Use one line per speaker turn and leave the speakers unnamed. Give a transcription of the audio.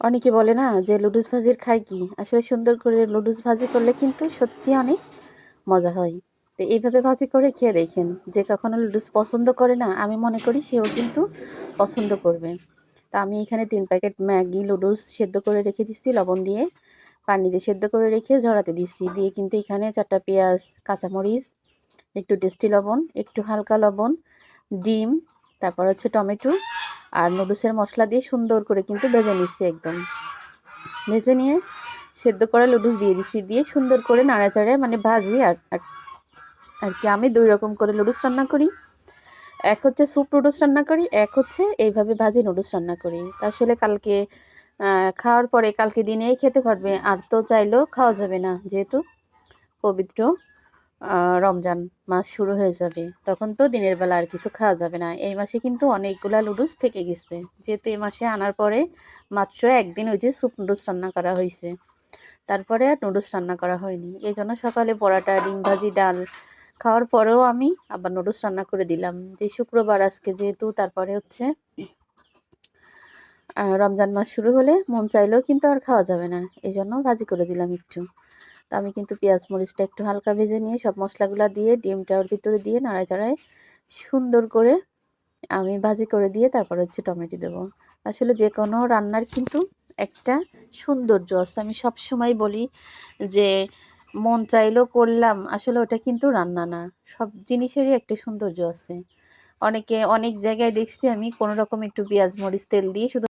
অনেকে বলে না যে লুডুস ভাজির খাই কি, আসলে সুন্দর করে লুডুস ভাজি করলে কিন্তু সত্যি অনেক মজা হয়। তো এইভাবে ভাজি করে খেয়ে দেখেন, যে কখনো লুডুস পছন্দ করে না আমি মনে করি সেও কিন্তু পছন্দ করবে। তা আমি এখানে 3 প্যাকেট ম্যাগি লুডুস সেদ্ধ করে রেখে দিচ্ছি লবণ দিয়ে, পানি দিয়ে সেদ্ধ করে রেখে ঝরাতে দিচ্ছি, দিয়ে কিন্তু এখানে 4টা পেঁয়াজ, কাঁচামরিচ, একটু টেস্টি লবণ, একটু হালকা লবণ, ডিম, তারপর হচ্ছে টমেটো আর নুডলসের মশলা দিয়ে সুন্দর করে কিন্তু ভেজে নিচ্ছি। একদম ভেজে নিয়ে সেদ্ধ করা লুডুস দিয়ে দিচ্ছি, দিয়ে সুন্দর করে নাড়াচাড়ে মানে ভাজি। আর কি আমি 2 রকম করে লুডুস রান্না করি। এক হচ্ছে স্যুপ নুডলস রান্না করি, এক হচ্ছে এইভাবে ভাজি নুডলস রান্না করি। তা আসলে কালকে খাওয়ার পরে কালকে দিনেই খেতে পারবে, আর তো চাইলেও খাওয়া যাবে না, যেহেতু পবিত্র রমজান মাস শুরু হয়ে যাবে, তখন তো দিনের বেলা আর কিছু খাওয়া যাবে না। এই মাসে কিন্তু অনেকগুলা লুডুস থেকে গেছে, যেহেতু এই মাসে আনার পরে মাত্র একদিন ওই যে স্যুপ নুডলস রান্না করা হয়েছে, তারপরে আর নুডলস রান্না করা হয়নি। এই জন্য সকালে পরোটা, ডিম ভাজি, ডাল খাওয়ার পরেও আমি আবার নুডলস রান্না করে দিলাম, যে শুক্রবার আজকে যেহেতু, তারপরে হচ্ছে রমজান মাস শুরু হলে মন চাইলেও কিন্তু আর খাওয়া যাবে না, এই জন্য ভাজি করে দিলাম একটু। তো আমি কিন্তু পেঁয়াজ মরিচটা একটু হালকা ভেজে নিয়ে সব মশলাগুলো দিয়ে ডিমটা ওর ভিতরে দিয়ে নাড়াচাড়ায় সুন্দর করে আমি ভাজি করে দিয়ে তারপর হচ্ছে টমেটো দেবো। আসলে যে কোনো রান্নার কিন্তু একটা সৌন্দর্য আছে, আমি সব সময় বলি যে মন চাইলেও করলাম, আসলে ওটা কিন্তু রান্না না, সব জিনিসেরই একটা সৌন্দর্য আছে। অনেকে অনেক জায়গায় দেখছি আমি কোনো রকম একটু পেঁয়াজ মরিচ তেল দিয়ে শুধু